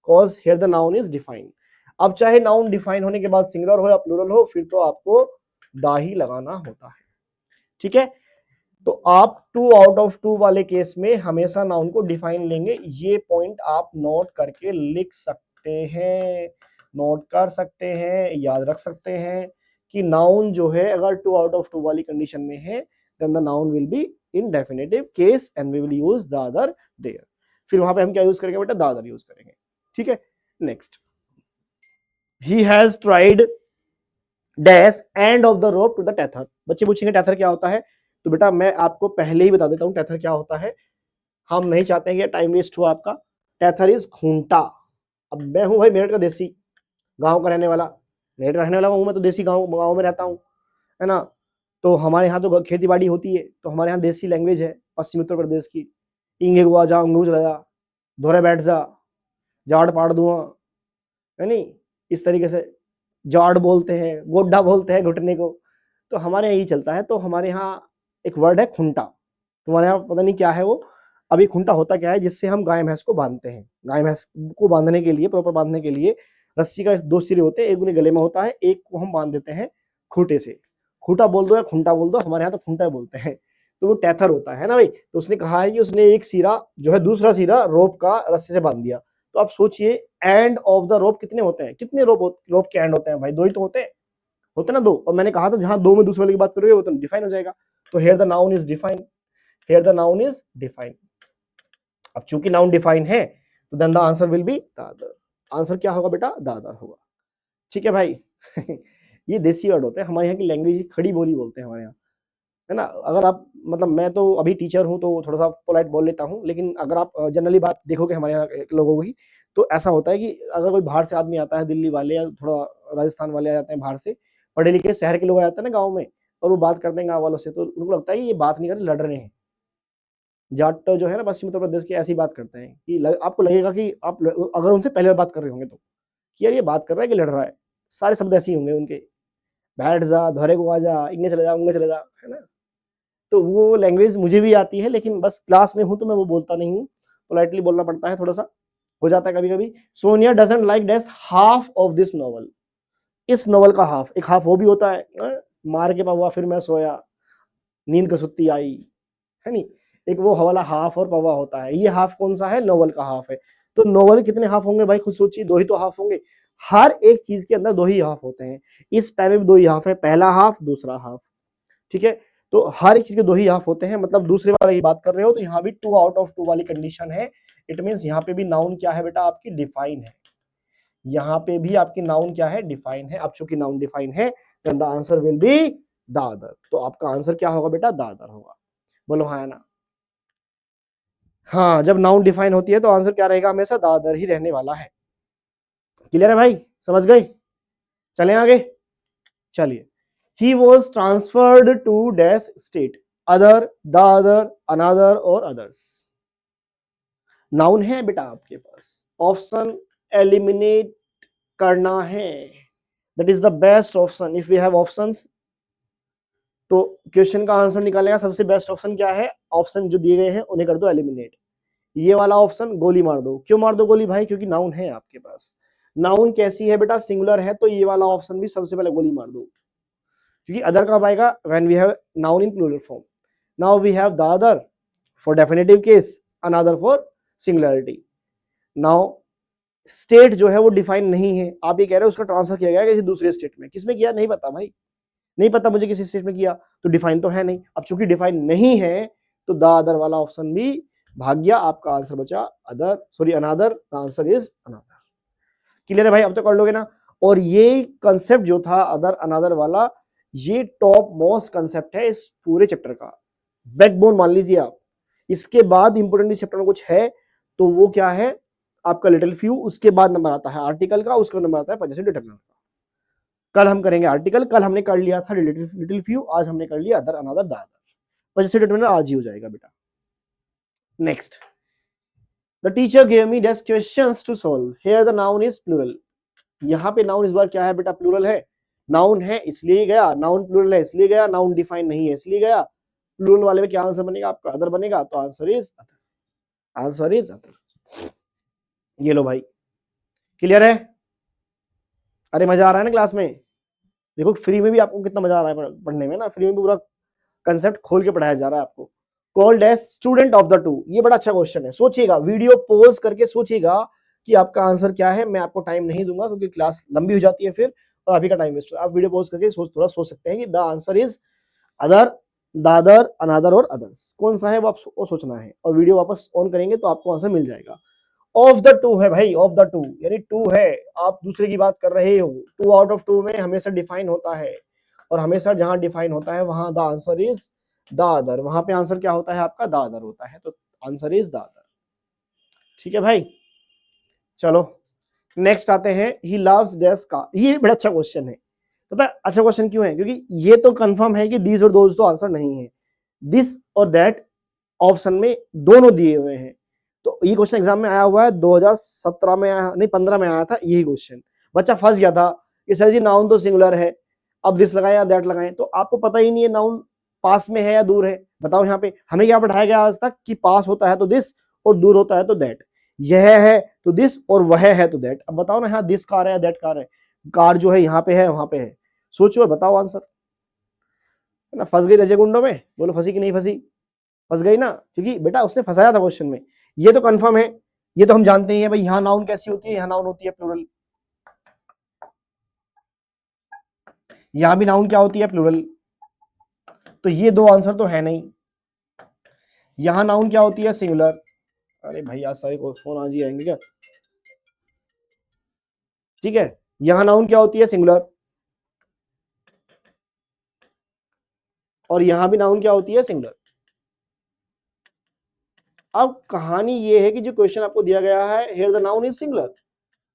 cause here the noun is define. अब चाहे नाउन डिफाइन होने के बाद सिंगुलर हो या प्लूरल हो, फिर तो आपको दा ही लगाना होता है। ठीक है? तो आप 2 आउट ऑफ 2 वाले केस में हमेशा नाउन को डिफाइन लेंगे। ये पॉइंट आप नोट करके लिख सकते हैं, नोट कर सकते हैं, याद रख सकते हैं कि नाउन जो है अगर 2 आउट ऑफ 2 वाली कंडीशन में है then the noun will be in definitive case and we will use the other there. फिर वहां पे हम क्या यूज करेंगे बेटा? द अदर यूज करेंगे। ठीक है? Next, he has tried dash end of the rope to the tether. बच्चे पूछेंगे टेथर क्या होता है? तो बेटा मैं आपको पहले ही बता देता हूं टेथर क्या होता है, हम नहीं चाहते हैं कि टाइम वेस्ट हो आपका। टेथर इज खूंटा। अब मैं हूं भाई मेरठ का देसी, गांव का रहने वाला, मेरठ रहने वाला हूं मैं, तो देसी गांव में रहता हूं, है ना। तो हमारे यहाँ तो खेती बाड़ी होती है, तो हमारे यहाँ देसी लैंग्वेज है पश्चिम उत्तर प्रदेश की। इंगे गुआ जा, अंगूज लगा, धोरे बैठ जा, जाड़ पाड़ दुआ, है नहीं, इस तरीके से जाड़ बोलते हैं, गोड्डा बोलते हैं घुटने को। तो हमारे यहाँ यही चलता है। तो हमारे यहाँ एक वर्ड है खुंटा, तुम्हारे यहाँ पता नहीं क्या है वो। अभी खुंटा होता क्या है? जिससे हम गाय भैंस को बांधते हैं। गाय भैंस को बांधने के लिए, प्रॉपर बांधने के लिए रस्सी का 2 सिरे होते हैं, एक उन्हें गले में होता है, एक को हम बांध देते हैं खूंटे से। खूंटा बोल दो या खुंटा बोल दो, हमारे यहाँ तो खुंटा बोलते हैं। तो वो टेथर होता है ना भाई। तो उसने कहा है कि उसने एक सिरा जो है दूसरा सिरा रोप का रस्सी से बांध दिया। तो आप सोचिए एंड ऑफ द रोप कितने होते हैं? कितने रोप के एंड होते हैं भाई? 2 ही तो होते ना 2। और मैंने कहा था जहां 2 में दूसरे वाले की बात करोगे वो तो डिफाइन हो जाएगा। तो here the noun is define, here the noun is defined. अब चूंकि नाउन डिफाइन है तो then the answer will be the other. Answer क्या होगा बेटा? दादर होगा। ठीक है भाई। ये देसी वर्ड होते हैं, हमारे यहाँ की लैंग्वेज खड़ी बोली बोलते हैं हमारे यहाँ, है ना। अगर आप मतलब मैं तो अभी टीचर हूँ तो थोड़ा सा पोलाइट बोल लेता हूँ, लेकिन अगर आप जनरली बात देखोगे हमारे यहाँ के लोगों की, तो ऐसा होता है कि अगर कोई बाहर से आदमी आता है, दिल्ली वाले या थोड़ा राजस्थान वाले आ जाते हैं बाहर से, पढ़े लिखे शहर के लोग आ जाते हैं ना गाँव में, और वो बात करते हैं गाँव वालों से, तो उनको लगता है कि ये बात नहीं कर रहे, लड़ रहे हैं। जाट जो है ना पश्चिम उत्तर प्रदेश की ऐसी बात करते हैं कि आपको लगेगा कि आप अगर उनसे पहले बार बात कर रहे होंगे तो कि यार ये बात कर रहा है कि लड़ रहा है। सारे शब्द ऐसे ही होंगे उनके, बैठ जा, धोरे को आ जा, इनने चले जा, उनने चले जा, है ना। तो वो लैंग्वेज मुझे भी आती है, लेकिन बस क्लास में हूँ तो मैं वो बोलता नहीं हूँ, पोलाइटली बोलना पड़ता है, थोड़ा सा हो जाता है कभी कभी। Sonia doesn't like dash half of this novel. इस नॉवल का हाफ, एक हाफ वो भी होता है, मार के पवा फिर मैं सोया, नींद का सुत्ती आई, है नहीं। एक वो वाला हाफ और पवा होता है, ये हाफ कौन सा है? नॉवल का हाफ है। तो नॉवल कितने हाफ होंगे भाई? खुद सोचिए, दो ही तो हाफ होंगे। हर एक चीज के अंदर दो ही हाफ होते हैं। इस पेन में भी दो ही हाफ है, पहला हाफ, दूसरा हाफ। ठीक है, तो हर एक चीज के दो ही हाफ होते हैं, मतलब दूसरे वाला की बात कर रहे हो तो यहाँ भी 2 आउट ऑफ 2 वाली कंडीशन है। इट मींस यहाँ पे भी नाउन क्या है बेटा? आपकी डिफाइन है। यहाँ पे भी आपकी नाउन क्या है? डिफाइन है। अब चूंकि नाउन डिफाइन है then the answer will be the other. तो आपका आंसर क्या होगा बेटा? दादर होगा। बोलो हाँ या ना। हाँ, जब नाउन डिफाइन होती है तो आंसर क्या रहेगा? हमेशा दादर ही रहने वाला है। क्लियर है भाई? समझ गए? चलें आगे। चलिए, he was transferred to dash state, other, the other, another और others। नाउन है बेटा आपके पास, ऑप्शन एलिमिनेट करना है, that is the best option. If we have options तो क्वेश्चन का आंसर निकालेगा। सबसे बेस्ट ऑप्शन क्या है? ऑप्शन जो दिए गए हैं उन्हें कर दो एलिमिनेट। ये वाला ऑप्शन गोली मार दो। क्यों मार दो गोली भाई? क्योंकि नाउन है आपके पास। नाउन कैसी है बेटा? सिंगुलर है, तो ये वाला ऑप्शन भी सबसे पहले गोली मार दो, क्योंकि अदर कब आएगा? When we have noun in plural form. Now we have the other for definitive case, another for singularity. Now state जो है वो डिफाइन नहीं है, आप ये कह रहे हो उसका ट्रांसफर किया गया किसी दूसरे स्टेट में। किसमें किया? नहीं पता भाई, नहीं पता मुझे किसी स्टेट में किया, तो डिफाइन तो है नहीं। अब चूंकि डिफाइन नहीं है तो द अदर वाला ऑप्शन भी भाग गया, आपका आंसर बचा other, sorry another. The answer is another. Clear है भाई? अब तो कर लोगे ना। और ये कंसेप्ट जो था अदर अनदर वाला, ये टॉप मोस्ट कंसेप्ट है इस पूरे चैप्टर का, बैकबोन मान लीजिए आप। इसके बाद इंपोर्टेंट चैप्टर में कुछ है तो वो क्या है? आपका लिटिल फ्यू। उसके बाद नंबर आता है आर्टिकल का, उसके बाद नंबर आता है पोजेसिव डिटरमिनेंट का। कल हम करेंगे आर्टिकल, कल हमने कर लिया था लिटिल फ्यू, आज हमने कर लिया other another the other. Possessive determinant आज ही हो जाएगा बेटा। Next, the teacher gave me dash questions to solve, here the noun is plural. यहाँ पे नाउन इस बार क्या है बेटा? प्लूरल है। नाउन है इसलिए गया, नाउन प्लूरल है इसलिए गया, नाउन डिफाइन नहीं है इसलिए गया। प्लूरल वाले में क्या आंसर बनेगा आपका? अदर बनेगा, तो answer is other. Answer is other. ये लो भाई, क्लियर है? अरे मजा आ रहा है ना क्लास में? देखो फ्री में भी आपको कितना मजा आ रहा है पढ़ने में ना, फ्री में भी पूरा कंसेप्ट खोल के पढ़ाया जा रहा है आपको। Called as student of the two, ये बड़ा अच्छा क्वेश्चन है। सोचिएगा, वीडियो पॉज करके सोचिएगा कि आपका आंसर क्या है। मैं आपको टाइम नहीं दूंगा क्योंकि क्लास लंबी हो जाती है फिर, और अभी का टाइम वेस्ट। आप वीडियो पॉज करके थोड़ा सोच सकते हैं कि the answer is other, the other, another और अदर्स। कौन सा है वो आपको सोचना है, और वीडियो वापस ऑन करेंगे तो आपको आंसर मिल जाएगा। ऑफ द टू है भाई, ऑफ द टू यानी टू है, आप दूसरे की बात कर रहे हो। 2 आउट ऑफ 2 में हमेशा डिफाइन होता है, और हमेशा जहां डिफाइन होता है वहां the answer is the other. वहां पे आंसर क्या होता है आपका? द अदर होता है, तो आंसर इज द अदर। ठीक है भाई? चलो नेक्स्ट आते हैं, ही लव्स डैश का। ये बड़ा अच्छा क्वेश्चन है। पता है अच्छा क्वेश्चन क्यों है? क्योंकि ये तो कंफर्म है कि दीज और दोज तो आंसर नहीं है, दिस और दैट ऑप्शन में दोनों दिए हुए हैं। तो ये क्वेश्चन एग्जाम में आया हुआ है, 2017 में आया, नहीं 15 में आया था यही क्वेश्चन। बच्चा फंस गया था कि सर जी नाउन तो सिंगुलर है, अब दिस लगाएं या दैट लगाएं, तो आपको पता ही नहीं है नाउन पास में है या दूर है। बताओ यहाँ पे हमें क्या पढ़ाया गया आज तक कि पास होता है तो दिस और दूर होता है तो दैट। यह है तो दिस और वह है तो दैट। अब बताओ ना, यहाँ दिस कार है या दैट कार है? कार जो है यहाँ पे है वहां पे है। सोचो और बताओ आंसर, है ना। फंस गई रजे गुंडो में? बोलो फंसी कि नहीं फंसी? फंस गई ना, क्योंकि बेटा उसने फंसाया था क्वेश्चन में। ये तो कंफर्म है, ये तो हम जानते ही हैं भाई, यहाँ नाउन कैसी होती है? यहाँ नाउन होती है प्लूरल। यहाँ भी नाउन क्या होती है? प्लूरल। तो ये दो आंसर तो है नहीं। यहां नाउन क्या होती है? सिंगुलर। अरे भाई आज सारे को फोन आज ही आएंगे क्या? ठीक है, यहां नाउन क्या होती है? सिंगुलर। और यहां भी नाउन क्या होती है? सिंगुलर। अब कहानी ये है कि जो क्वेश्चन आपको दिया गया है, here the noun is singular.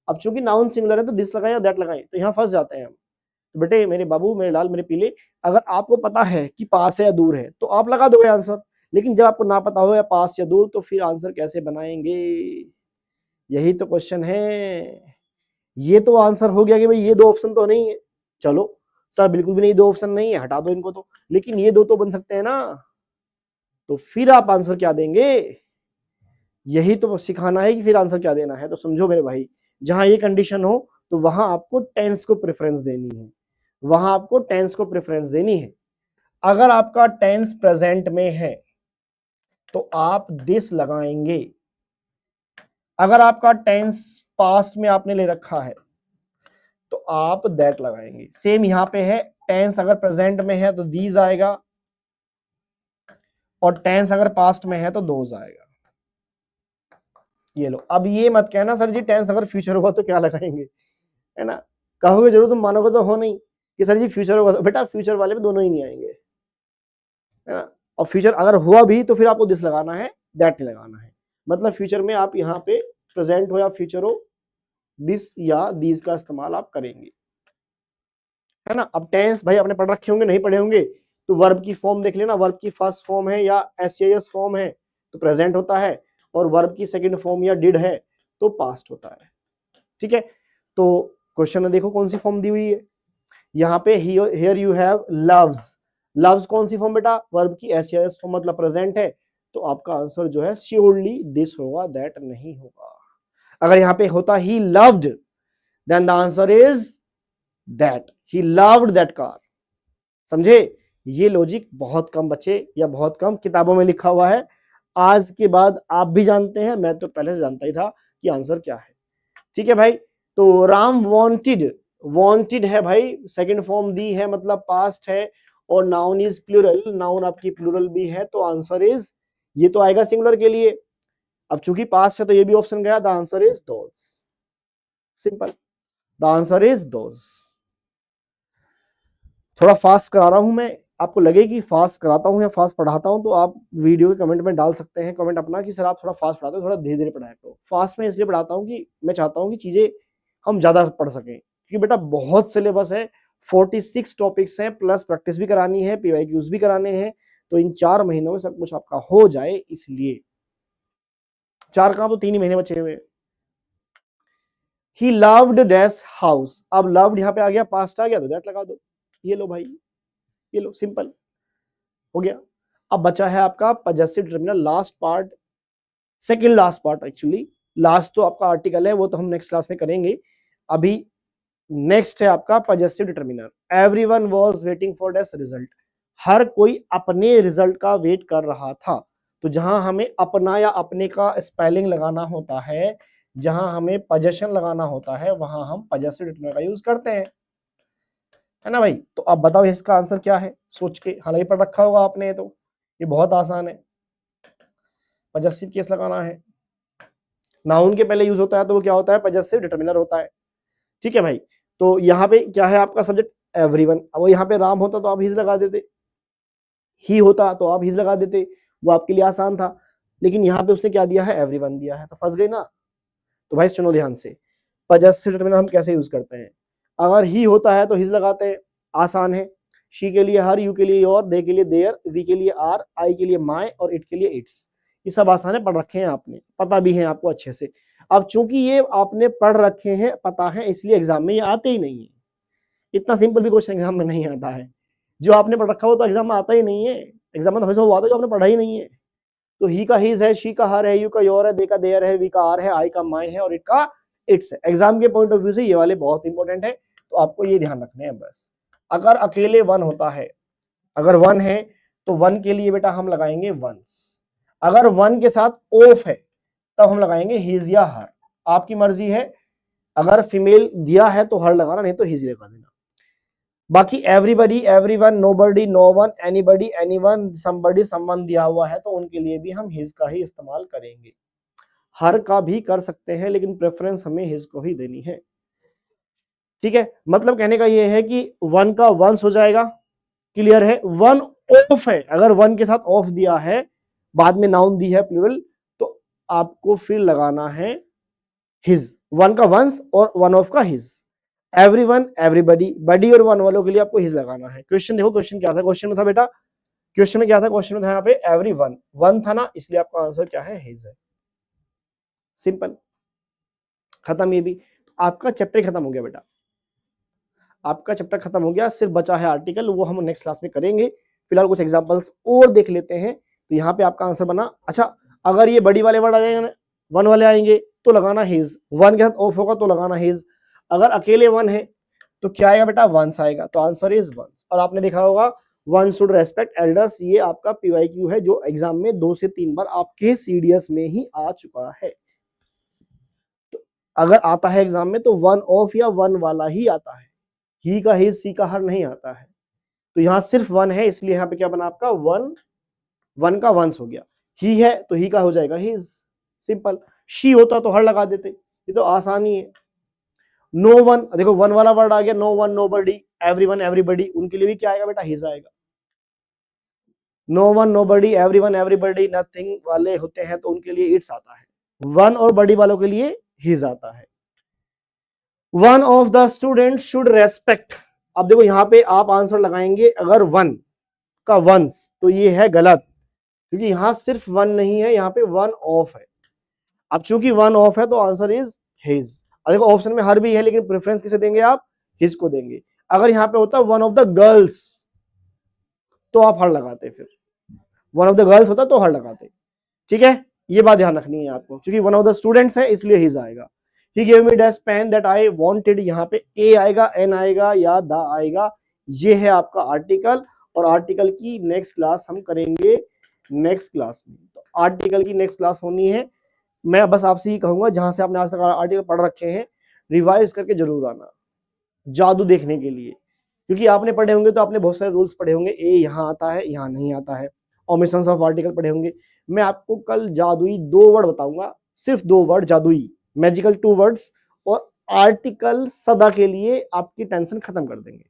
अब चूंकि नाउन सिंगुलर है तो दिस लगाएं या दैट लगाएं, तो यहाँ फंस जाते हैं हम। तो बेटे मेरे बाबू, मेरे लाल, मेरे पीले, अगर आपको पता है कि पास है या दूर है तो आप लगा दोगे आंसर, लेकिन जब आपको ना पता हो या पास या दूर तो फिर आंसर कैसे बनाएंगे? यही तो क्वेश्चन है। ये तो आंसर हो गया कि भाई ये दो ऑप्शन तो नहीं है। चलो सर बिल्कुल भी नहीं, दो ऑप्शन नहीं है, हटा दो इनको तो, लेकिन ये दो तो बन सकते हैं ना। तो फिर आप आंसर क्या देंगे? यही तो सिखाना है कि फिर आंसर क्या देना है। तो समझो मेरे भाई, जहां ये कंडीशन हो तो वहां आपको टेंस को प्रेफरेंस देनी है, वहां आपको टेंस को प्रेफरेंस देनी है। अगर आपका टेंस प्रेजेंट में है तो आप दिस लगाएंगे। अगर आपका टेंस पास्ट में आपने ले रखा है तो आप दैट लगाएंगे। सेम यहां पे है, टेंस अगर प्रेजेंट में है तो दीज आएगा, और टेंस अगर पास्ट में है तो दोज आएगा। ये लो। अब ये मत कहना सर जी टेंस अगर फ्यूचर हुआ तो क्या लगाएंगे, है ना? कहोगे जरूर, तुम मानोगे तो हो नहीं कि सर जी फ्यूचर होगा। बेटा फ्यूचर वाले में दोनों ही नहीं आएंगे, है ना? और फ्यूचर अगर हुआ भी तो फिर आपको दिस लगाना है, दैट नहीं लगाना है। मतलब फ्यूचर में आप यहाँ पे प्रेजेंट हो या फ्यूचर हो, दिस या दीज का इस्तेमाल आप करेंगे, है ना? अब टेंस भाई आपने पढ़ रखे होंगे, नहीं पढ़े होंगे तो वर्ब की फॉर्म देख लेना। वर्ब की फर्स्ट फॉर्म है या एसएएस फॉर्म है तो प्रेजेंट होता है, और वर्ब की सेकंड फॉर्म या डिड है तो पास्ट होता है। ठीक है, तो क्वेश्चन में देखो कौन सी फॉर्म दी हुई है। यहाँ पे here you have loves. Loves कौन सी फॉर्म बेटा? वर्ब की एसएएस फॉर्म, मतलब प्रेजेंट है। तो आपका आंसर जो है श्योरली दिस होगा, दैट नहीं होगा। अगर यहाँ पे होता he loved, then the answer is that, he loved that car. समझे? ये लॉजिक बहुत कम बच्चे या बहुत कम किताबों में लिखा हुआ है। आज के बाद आप भी जानते हैं, मैं तो पहले से जानता ही था कि आंसर क्या है। ठीक है भाई, तो राम वांटेड, वांटेड है भाई, सेकंड फॉर्म दी है मतलब पास्ट है, और नाउन इज प्लूरल, नाउन आपकी प्लूरल भी है, तो आंसर इज, ये तो आएगा सिंगुलर के लिए। अब चूंकि पास्ट है तो ये भी ऑप्शन गया, the answer is those. Simple, the answer is those. थोड़ा फास्ट करा रहा हूं मैं, आपको लगे कि फास्ट कराता हूं या फास्ट पढ़ाता हूं तो आप वीडियो के कमेंट में डाल सकते हैं कमेंट अपना कि सर आप थोड़ा फास्ट पढ़ाते हो, थोड़ा धीरे धीरे पढ़ाया करो। फास्ट में इसलिए पढ़ाता हूं कि मैं चाहता हूं कि चीजें हम ज्यादा पढ़ सकें, क्योंकि बेटा बहुत सिलेबस है, 46 टॉपिक्स हैं, प्लस प्रैक्टिस भी करानी है, पीवाईक्यूज भी कराने हैं। तो इन 4 महीनों में सब कुछ आपका हो जाए, इसलिए 4 कहां तो 3 ही महीने बचे हुए। He loved dash house. अब लव्ड यहाँ पे आ गया, पास्ट आ गया तो दैट लगा दो। ये लो भाई, ये लो, सिंपल हो गया। अब बचा है आपका possessive determiner, last part, second last part actually. Last तो आपका आर्टिकल है, वो तो हम नेक्स्ट क्लास में करेंगे। अभी नेक्स्ट है आपका possessive determiner. Everyone was waiting for that result. हर कोई अपने रिजल्ट का वेट कर रहा था। तो जहां हमें अपना या अपने का स्पेलिंग लगाना होता है, जहां हमें पजेशन लगाना होता है, वहां हम पजेसिव डिटरमिनर का यूज करते हैं, है ना भाई? तो अब बताओ इसका आंसर क्या है, सोच के, हालांकि पढ़ रखा होगा आपने, तो ये बहुत आसान है। पजेसिव केस लगाना है, नाउन के पहले यूज होता है तो वो क्या होता है? पजेसिव डिटरमिनर होता है। ठीक है भाई, तो यहाँ पे क्या है आपका सब्जेक्ट? एवरीवन। अब वो यहाँ पे राम होता तो आप हिज लगा देते, ही होता तो आप हिज लगा देते, वो आपके लिए आसान था। लेकिन यहाँ पे उसने क्या दिया है? एवरीवन दिया है, तो फंस गए ना। तो भाई सुनो ध्यान से, पजेसिव डिटरमिनर हम कैसे यूज करते हैं? अगर ही होता है तो हिज लगाते हैं, आसान है। शी के लिए हर, यू के लिए योर, दे के लिए देयर, वी के लिए आर, आई के लिए माई, और इट के लिए इट्स। ये सब आसान है, पढ़ रखे हैं आपने, पता भी है आपको अच्छे से। अब चूंकि ये आपने पढ़ रखे हैं, पता है, इसलिए एग्जाम में ये आते ही नहीं है। इतना सिंपल भी क्वेश्चन एग्जाम में नहीं आता है। जो आपने पढ़ रखा हो तो एग्जाम में आता ही नहीं है। एग्जाम में तो हमेशा वो आता है जो आपने पढ़ा ही नहीं है। तो ही का हिज है, शी का हर है, यू का योर है, दे का देयर है, वी का आर है, आई का माई है, और इट का इट्स है। एग्जाम के पॉइंट ऑफ व्यू से ये वाले बहुत इंपॉर्टेंट है, तो आपको ये ध्यान रखने हैं बस। अगर अकेले वन होता है, अगर वन है तो वन के लिए बेटा हम लगाएंगे वंस। अगर वन के साथ ऑफ है तब हम लगाएंगे हिज या हर, आपकी मर्जी है। अगर फीमेल दिया है तो हर लगाना, नहीं तो हिज लगा देना। बाकी everybody, everyone, nobody, no one, anybody, anyone, somebody, someone दिया हुआ है तो उनके लिए भी हम हिज का ही इस्तेमाल करेंगे। हर का भी कर सकते हैं लेकिन प्रेफरेंस हमें हिज को ही देनी है। ठीक है, मतलब कहने का ये है कि वन का वंस हो जाएगा, क्लियर है। वन ऑफ है, अगर वन के साथ ऑफ दिया है, बाद में नाउन दी है प्लूरल, तो आपको फिर लगाना है हिज। वन का वंस और वन ऑफ का हिज। एवरीवन, एवरीबडी, बडी और वन वालों के लिए आपको हिज लगाना है। क्वेश्चन देखो, क्वेश्चन क्या था, क्वेश्चन में था बेटा, क्वेश्चन में क्या था, क्वेश्चन में था यहाँ पे एवरीवन, वन था ना, इसलिए आपका आंसर क्या है, हिज है। सिंपल, खत्म। ये भी आपका चैप्टर खत्म हो गया बेटा, आपका चैप्टर खत्म हो गया, सिर्फ बचा है आर्टिकल, वो हम नेक्स्ट क्लास में करेंगे। फिलहाल कुछ एग्जांपल्स और देख लेते हैं। तो यहाँ पे आपका आंसर बना, अच्छा अगर ये बड़ी वाले वर्ड आ जाएंगे, वन वाले आएंगे तो लगाना हिज, वन के साथ ऑफ होगा तो लगाना हिज। अगर अकेले वन है तो क्या आएगा बेटा, वंस आएगा, तो आंसर इज वंस। और आपने देखा होगा वन शुड रेस्पेक्ट एल्डर्स, ये आपका पीवाईक्यू है जो एग्जाम में 2 से 3 बार आपके सीडीएस में ही आ चुका है। तो अगर आता है एग्जाम में तो वन ऑफ या वन वाला ही आता है, ही का हिज, सी का हर नहीं आता है। तो यहाँ सिर्फ वन है, इसलिए यहाँ पे क्या बना आपका वन, वन का वंस हो गया। ही है तो ही का हो जाएगा हिज, सिंपल। शी होता तो हर लगा देते, ये तो आसानी है। नो वन, देखो वन वाला वर्ड आ गया, नो वन, नो बडी, एवरीवन, एवरीबडी, उनके लिए भी क्या आएगा बेटा, हिज आएगा। नो वन, नो बडी, एवरीवन, एवरीबडी, नथिंग वाले होते हैं तो उनके लिए इट्स आता है। वन और बडी वालों के लिए हिज आता है। One of the student should respect, अब देखो यहाँ पे आप आंसर लगाएंगे अगर वन का वंस, तो ये है गलत, क्योंकि यहाँ सिर्फ वन नहीं है, यहाँ पे वन ऑफ है। अब चूंकि वन ऑफ है तो आंसर इज हिज। देखो ऑप्शन में हर भी है लेकिन प्रेफरेंस किसे देंगे आप, हिज को देंगे। अगर यहाँ पे होता वन ऑफ द गर्ल्स तो आप हर लगाते, फिर वन ऑफ द गर्ल्स होता तो हर लगाते। ठीक है, ये बात ध्यान रखनी है आपको, क्योंकि वन ऑफ द स्टूडेंट्स है इसलिए हिज आएगा। He gave me dash pen that I wanted, यहाँ पे ए आएगा, एन आएगा या द आएगा, ये है आपका आर्टिकल। और आर्टिकल की नेक्स्ट क्लास हम करेंगे नेक्स्ट क्लास में। तो आर्टिकल की नेक्स्ट क्लास होनी है, मैं बस आपसे ही कहूंगा जहां से आपने आज तक आर्टिकल पढ़ रखे हैं रिवाइज करके जरूर आना, जादू देखने के लिए। क्योंकि आपने पढ़े होंगे तो आपने बहुत सारे रूल्स पढ़े होंगे, ए यहाँ आता है, यहाँ नहीं आता है, ओमिशंस ऑफ आर्टिकल पढ़े होंगे। मैं आपको कल जादुई 2 वर्ड बताऊंगा, सिर्फ 2 वर्ड जादुई, मैजिकल 2 वर्ड्स, और आर्टिकल सदा के लिए आपकी टेंशन खत्म कर देंगे।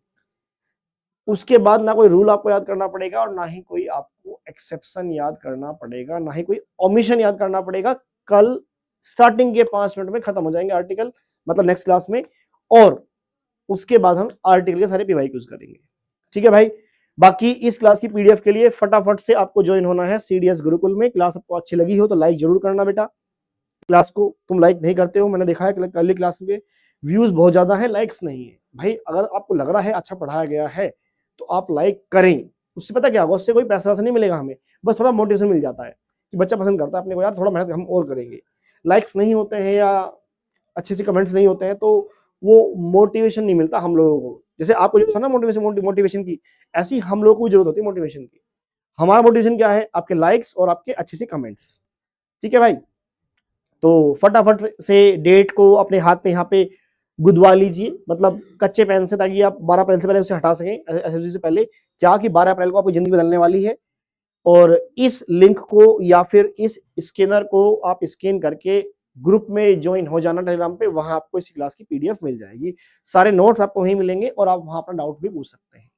उसके बाद ना कोई रूल आपको याद करना पड़ेगा और ना ही कोई आपको एक्सेप्शन याद करना पड़ेगा, ना ही कोई ओमिशन याद करना पड़ेगा। कल स्टार्टिंग के 5 मिनट में खत्म हो जाएंगे आर्टिकल, मतलब नेक्स्ट क्लास में। और उसके बाद हम आर्टिकल के सारे पीवाईक्यूज करेंगे। ठीक है भाई, बाकी इस क्लास की पीडीएफ के लिए फटाफट से आपको ज्वाइन होना है सीडीएस गुरुकुल में। क्लास आपको अच्छी लगी हो तो लाइक जरूर करना बेटा, क्लास को तुम लाइक नहीं करते हो, मैंने देखा है कल क्लास में व्यूज बहुत ज्यादा है, लाइक्स नहीं है। भाई अगर आपको लग रहा है अच्छा पढ़ाया गया है तो आप लाइक करें, उससे पता क्या होगा, उससे कोई पैसा नहीं मिलेगा हमें, बस थोड़ा मोटिवेशन मिल जाता है कि बच्चा पसंद करता है अपने को, यार थोड़ा मेहनत हम और करेंगे। लाइक्स नहीं होते हैं या अच्छे से कमेंट्स नहीं होते हैं तो वो मोटिवेशन नहीं मिलता हम लोगों को। जैसे आपको जो था ना मोटिवेशन की, ऐसी हम लोगों को भी जरूरत होती है मोटिवेशन की। हमारा मोटिवेशन क्या है, आपके लाइक्स और आपके अच्छे से कमेंट्स। ठीक है भाई, तो फटाफट से डेट को अपने हाथ पे यहाँ पे गुदवा लीजिए, मतलब कच्चे पेन से, ताकि आप 12 अप्रैल से पहले उसे हटा सकें, एसएससी से पहले। क्या कि 12 अप्रैल को आपकी जिंदगी बदलने वाली है। और इस लिंक को या फिर इस स्कैनर को आप स्कैन करके ग्रुप में ज्वाइन हो जाना टेलीग्राम पे, वहां आपको इसी क्लास की पीडीएफ मिल जाएगी। सारे नोट्स आपको वहीं मिलेंगे और आप वहां अपना डाउट भी पूछ सकते हैं।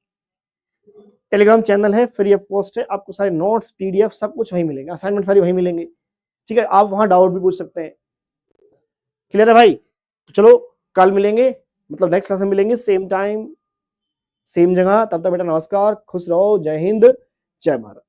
टेलीग्राम चैनल है, फ्री ऑफ कॉस्ट है, आपको सारे नोट्स पीडीएफ सब कुछ वहीं मिलेंगे, असाइनमेंट सारी वहीं मिलेंगे। ठीक है, आप वहां डाउट भी पूछ सकते हैं। क्लियर है भाई, तो चलो कल मिलेंगे, मतलब नेक्स्ट क्लास में मिलेंगे, सेम टाइम सेम जगह। तब तक बेटा नमस्कार, खुश रहो, जय हिंद, जय भारत।